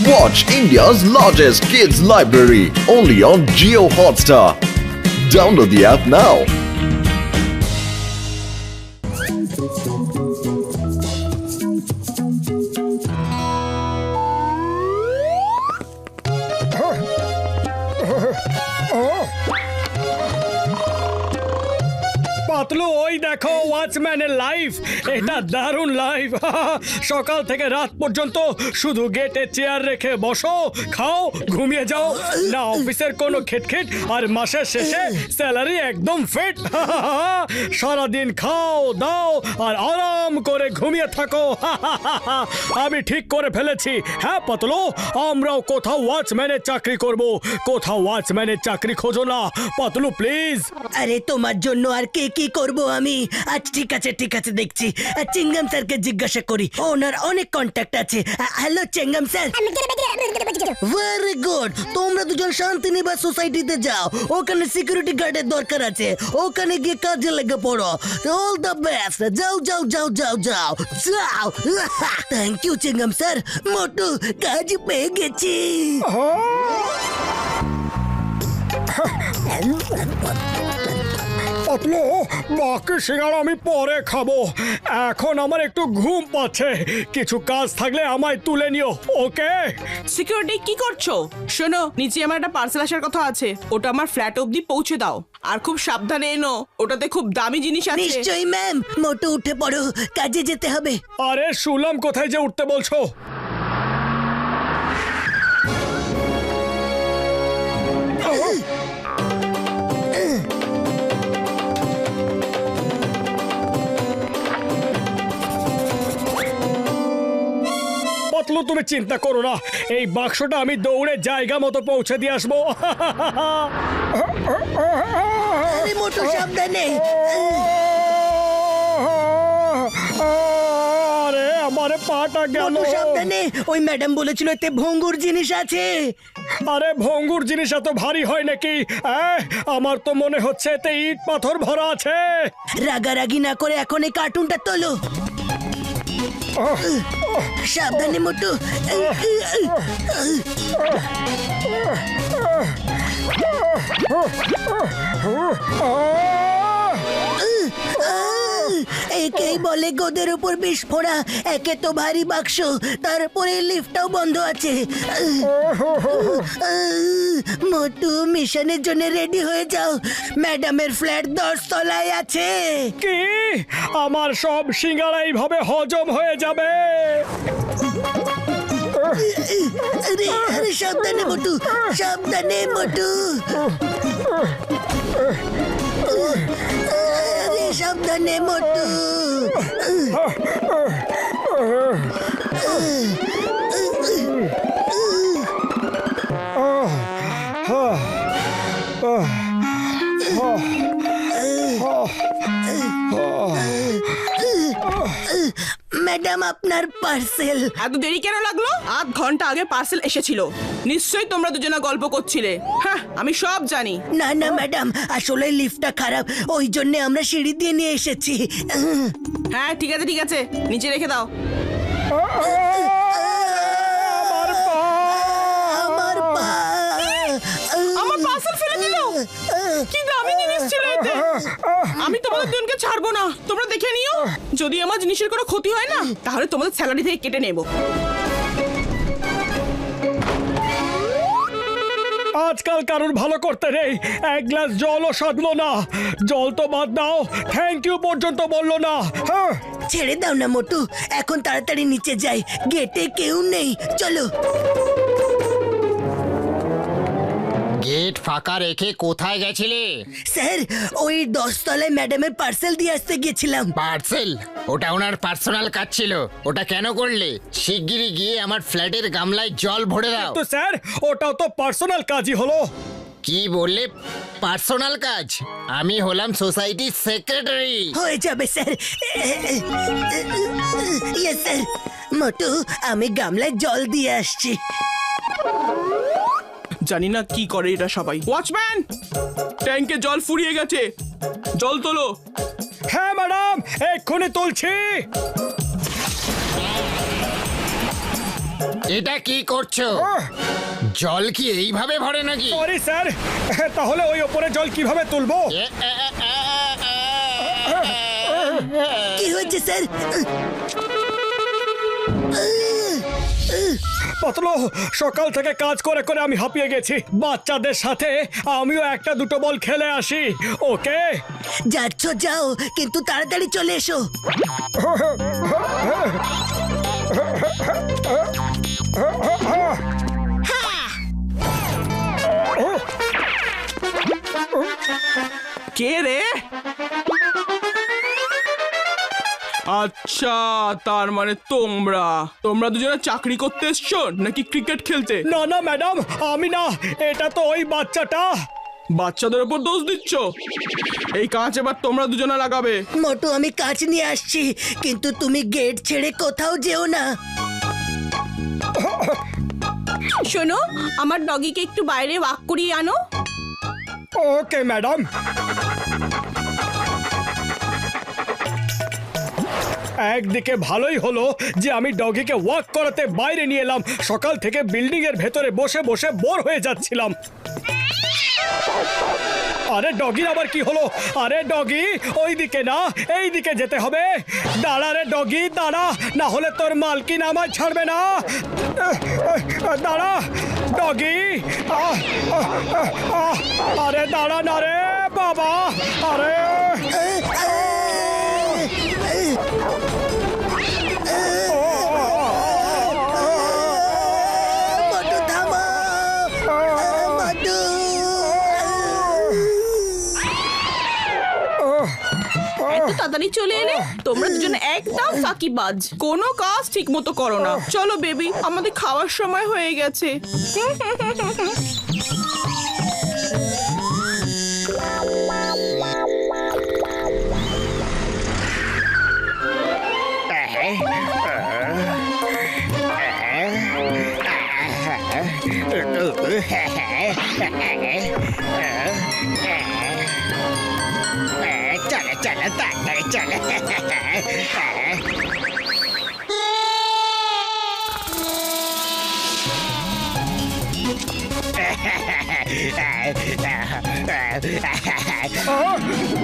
Watch India's largest kids library only on Jio Hotstar. Download the app now. Patlu ওই দেখো ওয়াচম্যানের life, এটা দারুণ life. সকাল থেকে রাত পর্যন্ত শুধু গেটে চেয়ার রেখে বসো, খাও, ঘুমিয়ে যাও, না অফিসের কোনো খিটখিট, আর মাসের শেষে স্যালারি একদম ফিট। সারাদিন খাও দাও আর আরাম করে ঘুমিয়ে থাকো। আমি ঠিক করে ফেলেছি, হ্যাঁ পাতলু, আমরাও কোথাও ওয়াচম্যানের চাকরি করব। কোথাও ওয়াচম্যানের চাকরি খোঁজো না পাতলু, প্লিজ। আরে তোমার জন্য আর কে কি করব আমি? আজ ঠিক আছে দেখছি। চিঙ্গাম স্যারকে জিজ্ঞাসা করি, ওনার অনেক কন্ট্যাক্ট আছে। Hello চিঙ্গাম sir. ভেরি গুড, তোমরা দুজন শান্তিনিবাস সোসাইটিতে যাও, ওখানে সিকিউরিটি গার্ডের দরকার আছে, ওখানে গিয়ে কাজে লেগে পড়ো। অল দ্য বেস্ট, যাও যাও যাও যাও যাও যাও। থ্যাংক ইউ চিঙ্গাম স্যার, মোটু কাজ পেয়ে গেছি। পাতলু, বাকি সিঙ্গাড়া আমি পরে খাবো, এখন আমার একটু ঘুম পাচ্ছে। কিছু কাজ থাকলে আমায় তুলে নিও, ওকে? সিকিউরিটি কি করছো? শোনো, নিচে আমার একটা পার্সেল আসার কথা আছে, ওটা আমার ফ্ল্যাট অবধি পৌঁছে দাও, আর খুব সাবধানে এনো, ওটাতে খুব দামি জিনিস আছে। নিশ্চয়ই ম্যাম, মোটু উঠে পড়ো, কাজে যেতে হবে। আরে শুনলাম, কোথায় যে উঠতে বলছো? পাতলু তুমি চিন্তা করো না, এই বাক্সটা আমি দৌড়ে জায়গা মতো পৌঁছে দিয়ে আসবো। আরে মোটু সাবধানে। আরে আমার পাটা গেল। মোটু সাবধানে, ওই ম্যাডাম বলেছিল এতে ভঙ্গুর জিনিস আছে। আরে ভঙ্গুর জিনিস এত ভারী হয় নাকি? আমার তো মনে হচ্ছে এতে ইট পাথর ভরা আছে। রাগারাগি না করে এখন এই কার্টুনটা তোলো। সাবধানে মোটু। একেই বলে গোদের উপর বিস্ফোরা। একে তো ভারী বাক্স, তারপরে লিফটটাও বন্ধ আছে। মোটু মিশনের জন্য রেডি হয়ে যাও, ম্যাডামের ফ্ল্যাট 10 তলায় আছে। কি? আমার সব সিঙ্গারা এইভাবে হজম হয়ে যাবে? আরে আরে সাবধানে মোটু, সাবধানে মোটু। আরে সাবধানে মোটু। ম্যাডাম আপনার পার্সেল। এত দেরি কেন লাগলো? আধ ঘন্টা আগে পার্সেল এসেছিল, নিশ্চয়ই তোমরা দুজনা গল্প করছিলে। হ্যাঁ, আমি সব জানি। না না ম্যাডাম, আসলে লিফটটা খারাপ, ওই জন্য আমরা সিঁড়ি দিয়ে নিয়ে এসেছি। হ্যাঁ ঠিক আছে, নিচে রেখে দাও। আমার পা। আমার পার্সেল ফেলে দিল। কি দামি জিনিস ছিল এতে। আমি তোমাদের দুজনকে ছাড়বো না, তোমরা দেখে নিও। যদি আমার জিনিসের কোনো ক্ষতি হয় না, তাহলে তোমাদের স্যালারি থেকে কেটে নেব। আজকাল কারোর ভালো করতে নেই, এক গ্লাস জলও সাধলো না। জল তো বাদ দাও, থ্যাংক ইউ পর্যন্ত বললো না। হ্যাঁ, ছেড়ে দাও না মোটু, এখন তাড়াতাড়ি নিচে যাই, গেটে কেউ নেই, চলো। গেট ফাঁকা রেখে কোথায় গেছিলে? স্যার, ওই 10 তলায় ম্যাডামের পার্সেল দিয়ে আসতে গিয়েছিলাম। পার্সেল? ওটা ওনার পার্সোনাল কাজ ছিল, ওটা কেন করলে? শিগগিরই গিয়ে আমার ফ্ল্যাটের গামলায় জল ভরে দাও। তো স্যার, ওটাও তো পার্সোনাল কাজই হলো। কি বললে? পার্সোনাল কাজ? আমি হলাম সোসাইটির সেক্রেটারি। হয়ে যাবে স্যার। Yes sir. মোটু, আমি গামলায় জল দিয়ে আসছি। জানি না কি করে এটা সবাই। ওয়াচম্যান, ট্যাঙ্কে জল ফুরিয়ে গেছে, জল তোলো। হ্যাঁ ম্যাডাম, এক্ষুনি তুলছি। এটা কি করছো? জল কি এইভাবে ভরে নাকি? সরি স্যার, তাহলে ওই ওপরে জল কিভাবে তুলবো? কি হয়েছে স্যার? পাতলো, সকাল থেকে কাজ করে করে আমি হাঁপিয়ে গেছি। বাচ্চাদের সাথে আমিও একটা দুটো বল খেলে আসি, ওকে? যাচ্ছ যাও, কিন্তু তাড়াতাড়ি চলে এসো। কে রে? আচ্ছা, তার মানে তোমরা দুজনে চাকরি করতে এসছো নাকি ক্রিকেট খেলতে? না না ম্যাডাম, আমি না, এটা তো ওই বাচ্চাটা। বাচ্চাদের উপর দোষ দিচ্ছ? এই কাজ এবার তোমরা দুজনে লাগাবে। মোটু, আমি কাজ নিয়ে আসছি, কিন্তু তুমি গেট ছেড়ে কোথাও যেও না। শোনো, আমার ডগিকে একটু বাইরে ওয়াক করিয়ে আনো। Okay madam. একদিকে ভালোই হলো যে আমি ডগিকে ওয়াক করাতে বাইরে নিয়ে এলাম। সকাল থেকে বিল্ডিং এর ভেতরে বসে বসে বোর হয়ে যাচ্ছিলাম। আরে ডগির আবার কি হলো? আরে ডগি, ওইদিকে না, এই দিকে যেতে হবে। দাঁড়া রে ডগি, দাঁড়া, না হলে তোর মালকিন আমায় ছাড়বে না। দাঁড়া ডগি। আরে দাঁড়া না রে বাবা। আরে মোটু থামো, মোটু। এত তাড়াতাড়ি চলে এলে? তোমরা দুজনে একদম ফাঁকিবাজ, কোনো কাজ ঠিক মতো করো না। চলো বেবি, আমাদের খাওয়ার সময় হয়ে গেছে। চলো চলো তাড়াতাড়ি চলো।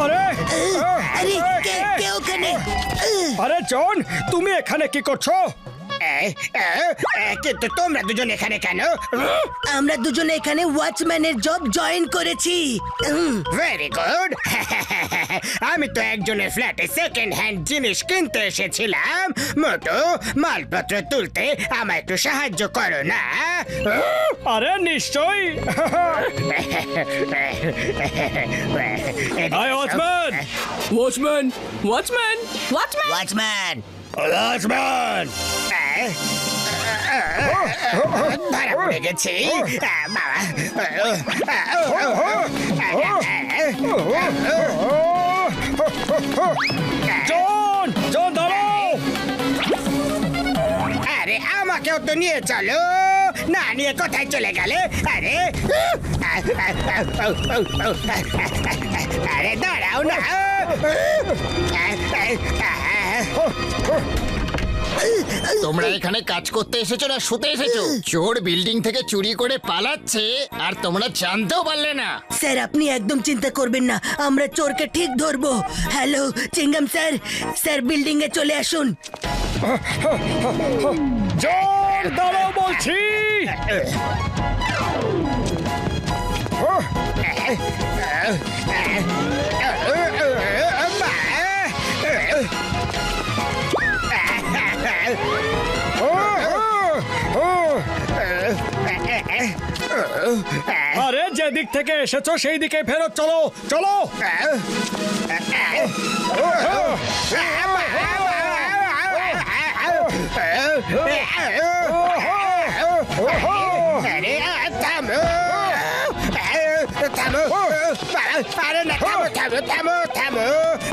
আরে আরে কে ওখানে? আরে জন, তুমি এখানে কি করছো? কিন্তু তোমরা দুজন এখানে কেন? আমরা দুজনে এখানে ওয়াচম্যানের জব জয়েন করেছি। Very good. আমি তো একজনের ফ্ল্যাটে সেকেন্ড হ্যান্ড জিনিস কিনতে এসেছিলাম। মোটু, মালপত্র তুলতে আমায় একটু সাহায্য করো না? আরে নিশ্চয়ই। Hi watchman. Watchman, watchman, watchman. Watchman, watchman. ধরা পড়ে গেছি বাবা। জন, জন দাঁড়াও। আরে আমাকেও তো নিয়ে চলো না, নিয়ে কোথায় চলে গেলে? আরে আরে দাঁড়াও না। তোমরা এখানে কাজ করতে এসেছো না শুতে এসেছো? চোর বিল্ডিং থেকে চুরি করে পালাচ্ছে আর তোমরা জানতেও পারলে না? স্যার আপনি একদম চিন্তা করবেন না, আমরা চোরকে ঠিক ধরবো। হ্যালো চিঙ্গাম স্যার, স্যার বিল্ডিং এ চলে আসুন। জন দাঁড়াও বলছি। আরে যেদিক থেকে এসেছো সেই দিকে ফেরত চলো, চলো। আরে থামো, থামো, আরে না, থামো থামো থামো থামো,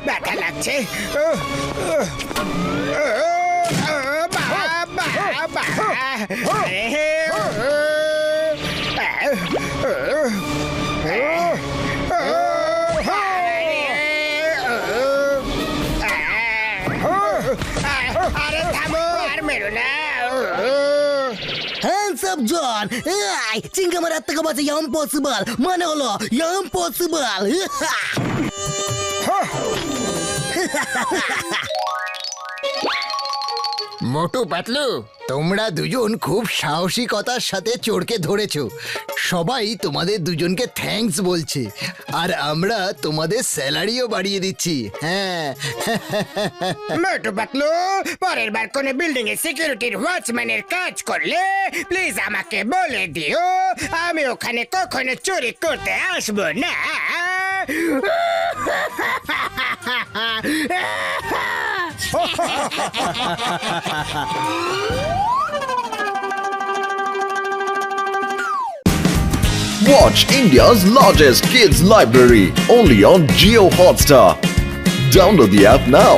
ব্যথা লাগছে। আরে থামো, আর মেরো না। হ্যান্ডস আপ জন। চিংগামের হাত থেকে বাঁচা ইম্পসিবল, মানে হলো ইম্পসিবল। মোটু পাতলু, তোমরা দুজন খুব সাহসিকতার সাথে চোরকে ধরেছো। সবাই তোমাদের দুজনকে থ্যাঙ্কস বলছে, আর আমরা তোমাদের স্যালারিও বাড়িয়ে দিচ্ছি। হ্যাঁ, মোটু পাতলু, পরের বার কোন বিল্ডিং এ সিকিউরিটির ওয়াচম্যানের কাজ করলে প্লিজ আমাকে বলে দিও, আমি ওখানে কখনো চুরি করতে আসবো না। Watch India's largest kids library only on Geo Hotstar. Download the app now.